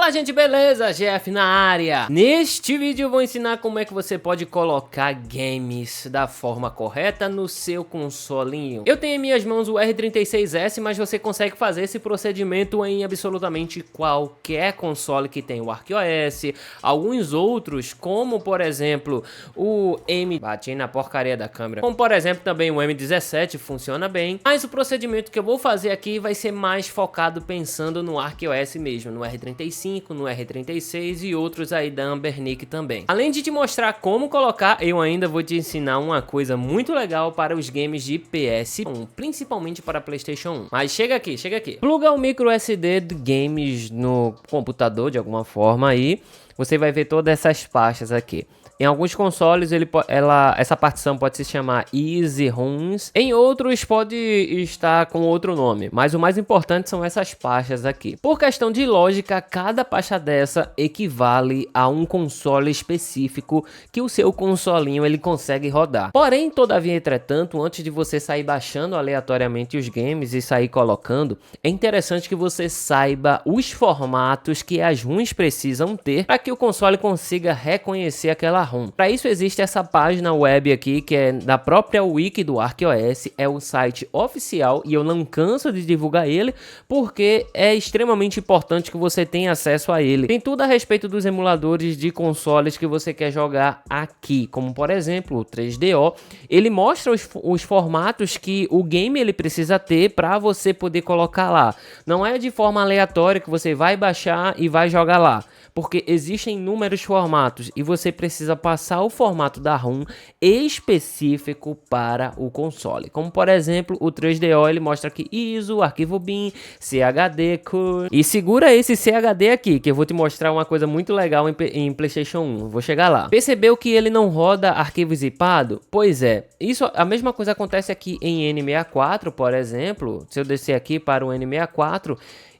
Fala gente, beleza? GF na área. Neste vídeo eu vou ensinar como é que você pode colocar games da forma correta no seu consolinho. Eu tenho em minhas mãos o R36S, mas você consegue fazer esse procedimento em absolutamente qualquer console que tem o ArcOS, alguns outros, como por exemplo o bati na porcaria da câmera, como por exemplo também o M17 funciona bem, mas o procedimento que eu vou fazer aqui vai ser mais focado pensando no ArcOS mesmo, no R35, no R36 e outros aí da Anbernic também. Além de te mostrar como colocar, eu ainda vou te ensinar uma coisa muito legal para os games de PS1, principalmente para PlayStation 1. Mas chega aqui, chega aqui. Pluga o micro SD de games no computador de alguma forma aí, você vai ver todas essas pastas aqui. Em alguns consoles essa partição pode se chamar Easy Rooms, em outros pode estar com outro nome, mas o mais importante são essas pastas aqui. Por questão de lógica, cada pasta dessa equivale a um console específico que o seu consolinho ele consegue rodar. Porém, todavia, entretanto, antes de você sair baixando aleatoriamente os games e sair colocando, é interessante que você saiba os formatos que as ROMs precisam ter para que o console consiga reconhecer aquela ROM. Para isso existe essa página web aqui que é da própria wiki do ArcOS, é o site oficial e eu não canso de divulgar ele porque é extremamente importante que você tenha acesso a ele. Tem tudo a respeito dos emuladores de consoles que você quer jogar aqui, como por exemplo o 3DO, ele mostra os formatos que o game ele precisa ter para você poder colocar lá. Não é de forma aleatória que você vai baixar e vai jogar lá, porque existem inúmeros formatos e você precisa passar o formato da ROM específico para o console. Como por exemplo, o 3DO ele mostra aqui ISO, arquivo BIM, CHD, CUR. E segura esse CHD aqui, que eu vou te mostrar uma coisa muito legal em PlayStation 1. Vou chegar lá. Percebeu que ele não roda arquivo zipado? Pois é, isso, a mesma coisa acontece aqui em N64, por exemplo. Se eu descer aqui para o N64,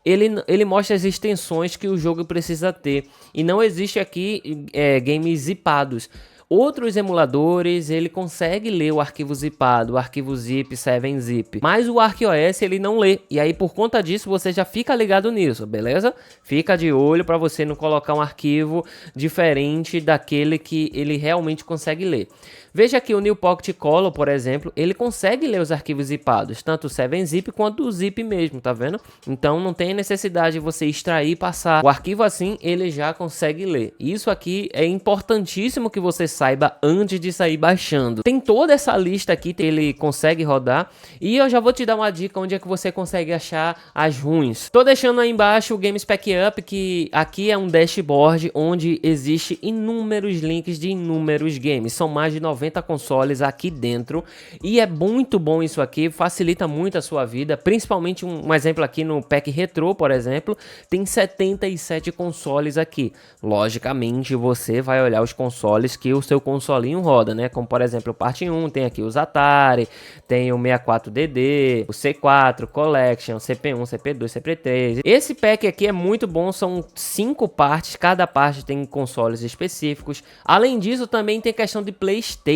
ele mostra as extensões que o jogo precisa ter e não existe aqui games zipados. Outros emuladores ele consegue ler o arquivo zipado, o arquivo zip, 7-zip, mas o ArcOS ele não lê, e aí por conta disso você já fica ligado nisso, beleza? Fica de olho para você não colocar um arquivo diferente daquele que ele realmente consegue ler. Veja aqui o New Pocket Color, por exemplo, ele consegue ler os arquivos zipados, tanto o 7-zip quanto o zip mesmo, tá vendo? Então não tem necessidade de você extrair e passar. O arquivo assim, ele já consegue ler. Isso aqui é importantíssimo que você saiba antes de sair baixando. Tem toda essa lista aqui que ele consegue rodar e eu já vou te dar uma dica onde é que você consegue achar as ROMs. Tô deixando aí embaixo o Game Spec Up, que aqui é um dashboard onde existe inúmeros links de inúmeros games. São mais de 90 consoles aqui dentro e é muito bom isso aqui, facilita muito a sua vida, principalmente um exemplo aqui no Pack Retro, por exemplo, tem 77 consoles aqui. Logicamente você vai olhar os consoles que o seu consolinho roda, né? Como por exemplo o Parte 1, tem aqui os Atari, tem o 64DD, o C4, Collection, CP1, CP2, CP3. Esse pack aqui é muito bom, são 5 partes, cada parte tem consoles específicos. Além disso também tem questão de PlayStation.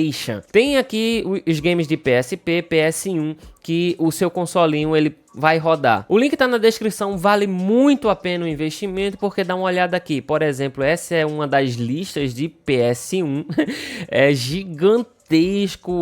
Tem aqui os games de PSP, PS1, que o seu consolinho ele vai rodar. O link tá na descrição, vale muito a pena o investimento, porque dá uma olhada aqui. Por exemplo, essa é uma das listas de PS1, é gigantesco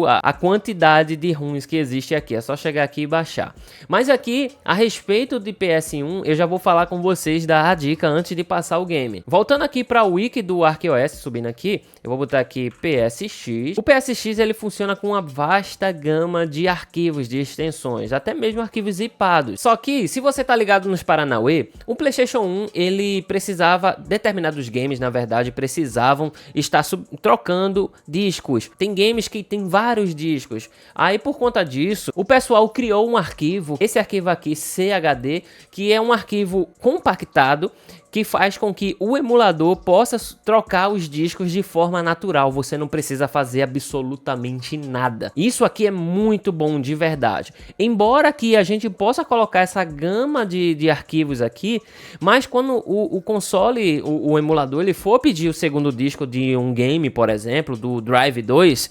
a quantidade de ROMs que existe aqui, é só chegar aqui e baixar. Mas aqui, a respeito de PS1, eu já vou falar com vocês, dar a dica antes de passar o game. Voltando aqui para o wiki do ArcOS, subindo aqui, eu vou botar aqui PSX. O PSX ele funciona com uma vasta gama de arquivos, de extensões, até mesmo arquivos zipados. Só que, se você tá ligado nos Paranauê, o PlayStation 1 ele precisava, determinados games na verdade, precisavam estar trocando discos. Tem games que tem vários discos. Aí por conta disso, o pessoal criou um arquivo, esse arquivo aqui, CHD, que é um arquivo compactado, que faz com que o emulador possa trocar os discos de forma natural. Você não precisa fazer absolutamente nada. Isso aqui é muito bom de verdade. Embora que a gente possa colocar essa gama de arquivos aqui, mas quando o console, o emulador, ele for pedir o segundo disco de um game, por exemplo, do Drive 2,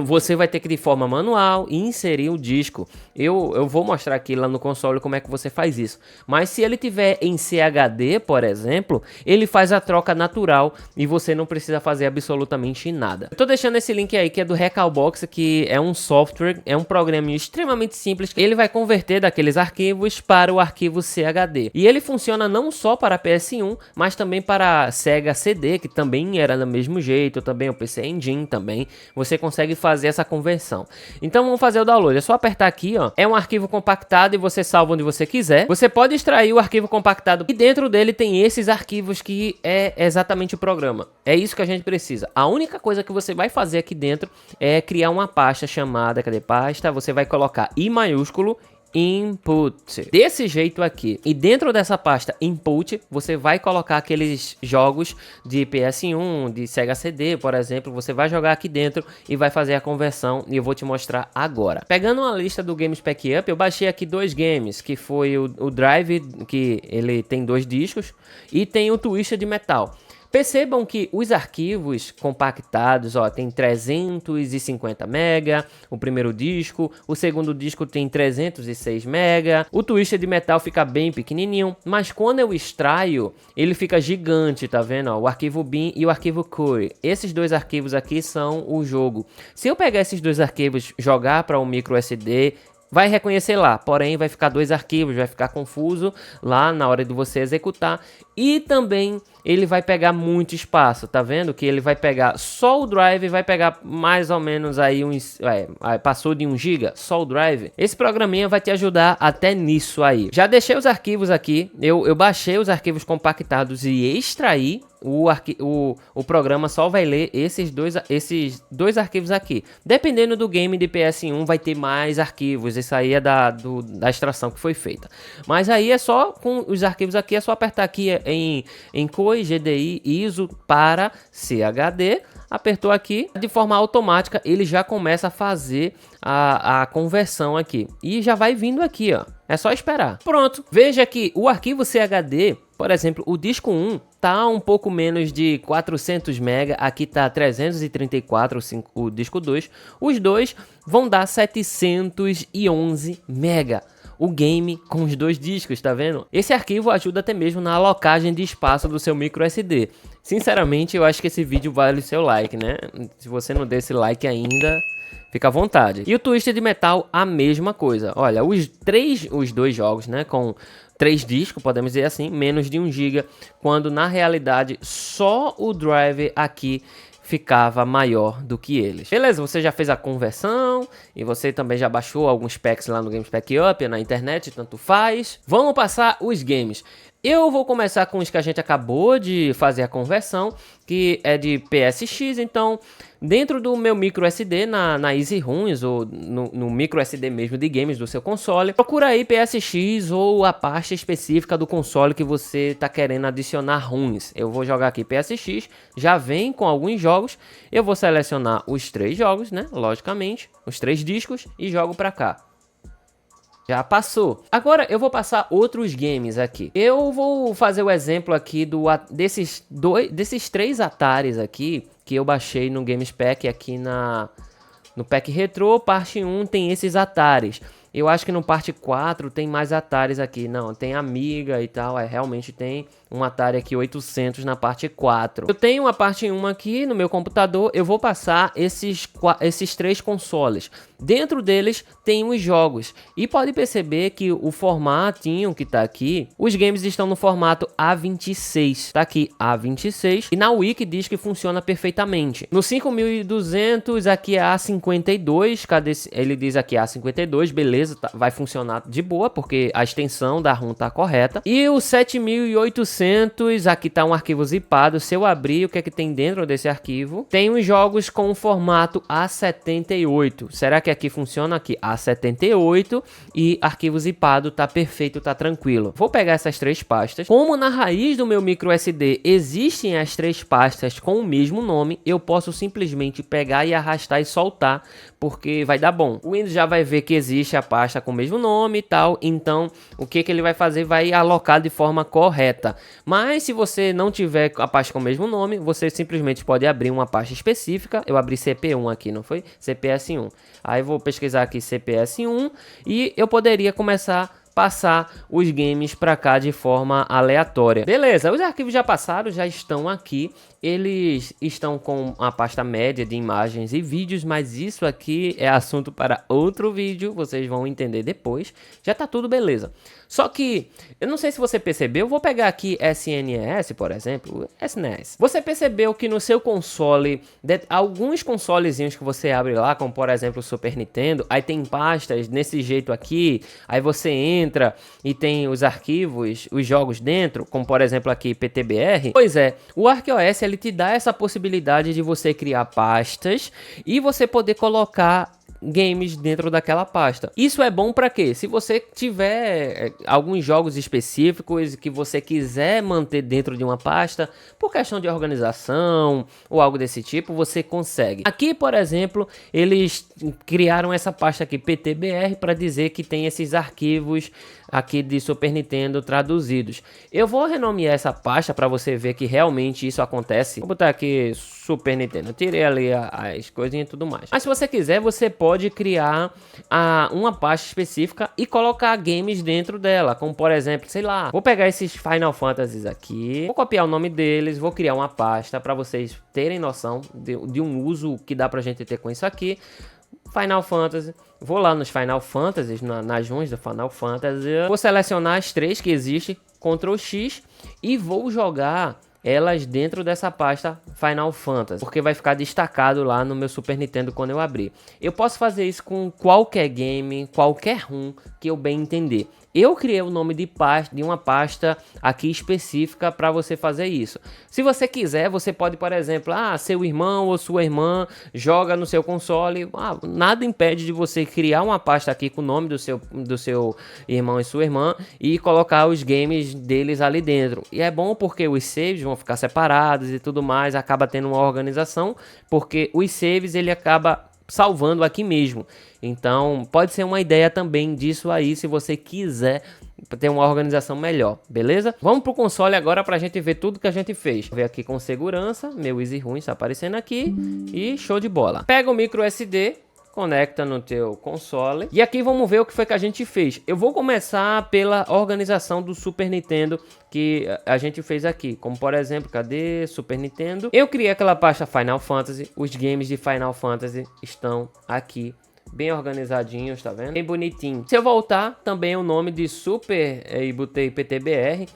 você vai ter que de forma manual inserir o disco. Eu vou mostrar aqui lá no console como é que você faz isso. Mas se ele tiver em CHD, por exemplo, exemplo, ele faz a troca natural e você não precisa fazer absolutamente nada. Eu tô deixando esse link aí que é do Recalbox, que é um software, é um programinha extremamente simples. Ele vai converter daqueles arquivos para o arquivo CHD. E ele funciona não só para PS1, mas também para Sega CD, que também era do mesmo jeito, também o PC Engine também. Você consegue fazer essa conversão. Então vamos fazer o download. É só apertar aqui, ó. É um arquivo compactado e você salva onde você quiser. Você pode extrair o arquivo compactado e dentro dele tem esses arquivos que é exatamente o programa. É isso que a gente precisa. A única coisa que você vai fazer aqui dentro é criar uma pasta chamada, cadê pasta? Você vai colocar I maiúsculo input, desse jeito aqui, e dentro dessa pasta input você vai colocar aqueles jogos de PS1, de Sega CD, por exemplo. Você vai jogar aqui dentro e vai fazer a conversão, e eu vou te mostrar agora. Pegando uma lista do Games Pack Up, eu baixei aqui dois games, que foi o Drive, que ele tem 2 discos, e tem o Twisted Metal. Percebam que os arquivos compactados, ó, tem 350 MB, o primeiro disco, o segundo disco tem 306 MB, o Twisted Metal fica bem pequenininho, mas quando eu extraio, ele fica gigante, tá vendo? Ó, o arquivo bin e o arquivo curry. Esses dois arquivos aqui são o jogo. Se eu pegar esses dois arquivos, jogar para um micro SD, vai reconhecer lá, porém vai ficar 2 arquivos, vai ficar confuso lá na hora de você executar. E também ele vai pegar muito espaço, tá vendo? Que ele vai pegar só o drive, vai pegar mais ou menos aí uns... passou de 1 GB, só o drive. Esse programinha vai te ajudar até nisso aí. Já deixei os arquivos aqui, eu baixei os arquivos compactados e extraí. O programa só vai ler esses dois arquivos aqui. Dependendo do game de PS1 vai ter mais arquivos. Isso aí é da extração que foi feita. Mas aí é só com os arquivos aqui, é só apertar aqui em COI, GDI, ISO para CHD. Apertou aqui, de forma automática ele já começa a fazer a conversão aqui. E já vai vindo aqui, ó. É só esperar. Pronto. Veja que o arquivo CHD, por exemplo, o disco 1 tá um pouco menos de 400 MB, aqui tá 334 o disco 2. Os dois vão dar 711 MB. O game com os 2 discos, tá vendo? Esse arquivo ajuda até mesmo na alocagem de espaço do seu micro SD. Sinceramente, eu acho que esse vídeo vale o seu like, né? Se você não der esse like ainda, fica à vontade. E o Twisted Metal, a mesma coisa. Olha, os 2 jogos, né? Com 3 discos, podemos dizer assim, menos de 1 GB, quando na realidade só o drive aqui ficava maior do que eles. Beleza, você já fez a conversão e você também já baixou alguns packs lá no Games Pack Up, na internet, tanto faz. Vamos passar os games. Eu vou começar com os que a gente acabou de fazer a conversão, que é de PSX, então dentro do meu micro SD na Easy Runs ou no micro SD mesmo de games do seu console, procura aí PSX ou a pasta específica do console que você está querendo adicionar runs. Eu vou jogar aqui PSX, já vem com alguns jogos, eu vou selecionar os 3 jogos, né, logicamente, os 3 discos e jogo para cá. Já passou. Agora eu vou passar outros games aqui. Eu vou fazer o exemplo aqui desses 3 Ataris aqui que eu baixei no Games Pack aqui no Pack Retro, parte 1 tem esses Ataris. Eu acho que no parte 4 tem mais Ataris aqui. Não, tem Amiga e tal. Realmente tem um Atari aqui 800 na parte 4. Eu tenho a parte 1 aqui no meu computador. Eu vou passar esses 3 consoles. Dentro deles tem os jogos. E pode perceber que o formatinho que tá aqui, os games estão no formato A26. Tá aqui A26. E na Wiki diz que funciona perfeitamente. No 5200 aqui é A52. Cadê ele diz aqui A52, beleza. Tá, vai funcionar de boa, porque a extensão da ROM tá correta. E o 7800, aqui tá um arquivo zipado. Se eu abrir, o que é que tem dentro desse arquivo? Tem os jogos com o formato A78. Será que aqui funciona? Aqui A78 e arquivo zipado, tá perfeito, tá tranquilo. Vou pegar essas 3 pastas. Como na raiz do meu micro SD existem as 3 pastas com o mesmo nome, eu posso simplesmente pegar e arrastar e soltar, porque vai dar bom. O Windows já vai ver que existe a pasta com o mesmo nome e tal, então o que ele vai fazer? Vai alocar de forma correta. Mas se você não tiver a pasta com o mesmo nome, você simplesmente pode abrir uma pasta específica. Eu abri CP1 aqui, não foi? CPS1. Aí vou pesquisar aqui CPS1 e eu poderia começar passar os games para cá de forma aleatória. Beleza, os arquivos já passaram, já estão aqui. Eles estão com a pasta média de imagens e vídeos, mas isso aqui é assunto para outro vídeo, vocês vão entender depois. Já tá tudo beleza. Só que, eu não sei se você percebeu, eu vou pegar aqui SNES, por exemplo, SNES. Você percebeu que no seu console, alguns consolezinhos que você abre lá, como por exemplo o Super Nintendo, aí tem pastas desse jeito aqui, aí você entra e tem os arquivos, os jogos dentro, como por exemplo aqui PTBR. Pois é, o ArcOS ele te dá essa possibilidade de você criar pastas e você poder colocar games dentro daquela pasta. Isso é bom para quê? Se você tiver alguns jogos específicos que você quiser manter dentro de uma pasta, por questão de organização ou algo desse tipo, você consegue. Aqui, por exemplo, eles criaram essa pasta aqui, PTBR, para dizer que tem esses arquivos aqui de Super Nintendo traduzidos. Eu vou renomear essa pasta para você ver que realmente isso acontece. Vou botar aqui Super Nintendo. Eu tirei ali as coisinhas e tudo mais. Mas se você quiser, você pode criar uma pasta específica e colocar games dentro dela. Como por exemplo, sei lá, vou pegar esses Final Fantasies aqui, vou copiar o nome deles, vou criar uma pasta para vocês terem noção de um uso que dá pra gente ter com isso aqui. Final Fantasy, vou lá nos Final Fantasies, nas ruins do Final Fantasy, vou selecionar as 3 que existem, Ctrl X, e vou jogar elas dentro dessa pasta Final Fantasy, porque vai ficar destacado lá no meu Super Nintendo quando eu abrir. Eu posso fazer isso com qualquer game, qualquer ROM que eu bem entender. Eu criei o nome de uma pasta aqui específica para você fazer isso. Se você quiser, você pode, por exemplo, seu irmão ou sua irmã joga no seu console. Nada impede de você criar uma pasta aqui com o nome do seu irmão e sua irmã e colocar os games deles ali dentro. E é bom porque os saves vão ficar separados e tudo mais, acaba tendo uma organização, porque os saves ele acaba salvando aqui mesmo. Então pode ser uma ideia também disso aí, se você quiser ter uma organização melhor, beleza? Vamos pro console agora pra gente ver tudo que a gente fez. Vou ver aqui com segurança, meu Easy Ruim está aparecendo aqui e show de bola. Pega o micro SD, conecta no teu console e aqui vamos ver o que foi que a gente fez. Eu vou começar pela organização do Super Nintendo que a gente fez aqui, como por exemplo, cadê Super Nintendo? Eu criei aquela pasta Final Fantasy, os games de Final Fantasy estão aqui bem organizadinhos, tá vendo? Bem bonitinho. Se eu voltar, também o nome de Super e botei PTBR,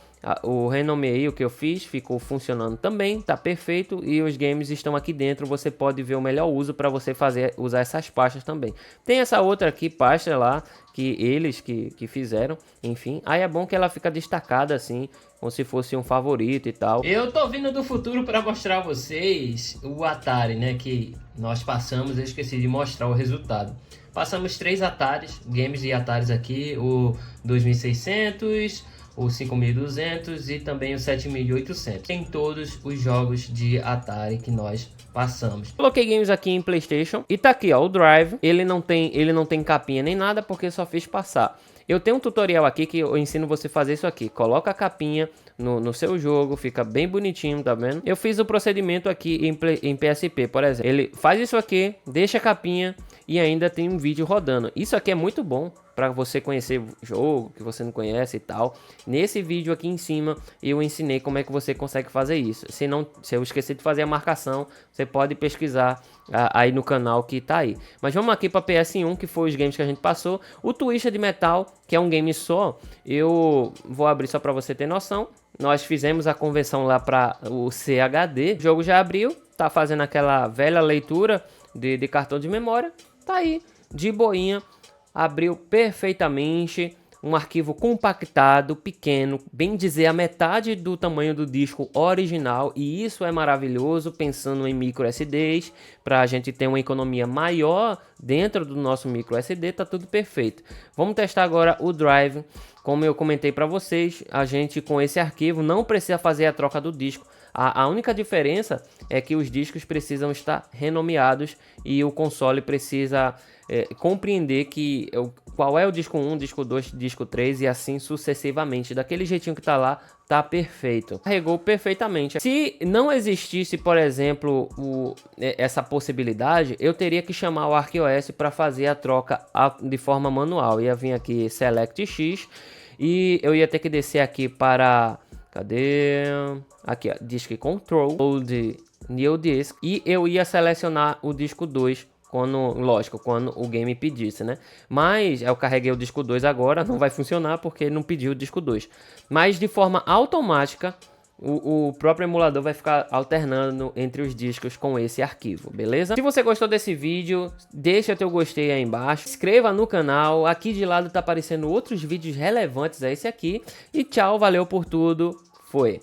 o renomeio que eu fiz ficou funcionando também, tá perfeito, e os games estão aqui dentro. Você pode ver o melhor uso para você usar essas pastas também. Tem essa outra aqui, pasta lá, que eles que fizeram, enfim. Aí é bom que ela fica destacada assim, como se fosse um favorito e tal. Eu tô vindo do futuro para mostrar a vocês o Atari, né, que nós passamos. Eu esqueci de mostrar o resultado. Passamos 3 Ataris, games de Ataris aqui, o 2600, o 5200 e também o 7800. Tem todos os jogos de Atari que nós passamos. Coloquei games aqui em PlayStation e tá aqui, ó, o Drive. Ele não tem capinha nem nada porque só fiz passar. Eu tenho um tutorial aqui que eu ensino você a fazer isso aqui. Coloca a capinha no seu jogo, fica bem bonitinho, tá vendo? Eu fiz o procedimento aqui em PSP, por exemplo. Ele faz isso aqui, deixa a capinha e ainda tem um vídeo rodando. Isso aqui é muito bom para você conhecer o jogo que você não conhece e tal. Nesse vídeo aqui em cima eu ensinei como é que você consegue fazer isso. Se eu esquecer de fazer a marcação, você pode pesquisar aí no canal que tá aí. Mas vamos aqui para PS1, que foi os games que a gente passou. O Twisted Metal, que é um game só, eu vou abrir só para você ter noção. Nós fizemos a conversão lá para o CHD. O jogo já abriu, tá fazendo aquela velha leitura de cartão de memória. Tá aí, de boinha. Abriu perfeitamente, um arquivo compactado, pequeno, bem dizer a metade do tamanho do disco original, e isso é maravilhoso, pensando em micro SDs, para a gente ter uma economia maior dentro do nosso micro SD, tá tudo perfeito. Vamos testar agora o Drive. Como eu comentei para vocês, a gente com esse arquivo não precisa fazer a troca do disco. A única diferença é que os discos precisam estar renomeados e o console precisa compreender qual é o disco 1, disco 2, disco 3 e assim sucessivamente. Daquele jeitinho que tá lá, tá perfeito. Carregou perfeitamente. Se não existisse, por exemplo, essa possibilidade, eu teria que chamar o ArcOS para fazer a troca de forma manual. Ia vir aqui Select X e eu ia ter que descer aqui para... Cadê? Aqui, ó, Disk Control, Load New Disk, e eu ia selecionar o disco 2 lógico, quando o game pedisse, né? Mas eu carreguei o disco 2 agora, não vai funcionar porque não pediu o disco 2. Mas de forma automática, o próprio emulador vai ficar alternando entre os discos com esse arquivo, beleza? Se você gostou desse vídeo, deixa teu gostei aí embaixo, se inscreva no canal, aqui de lado tá aparecendo outros vídeos relevantes a esse aqui. E tchau, valeu por tudo, foi!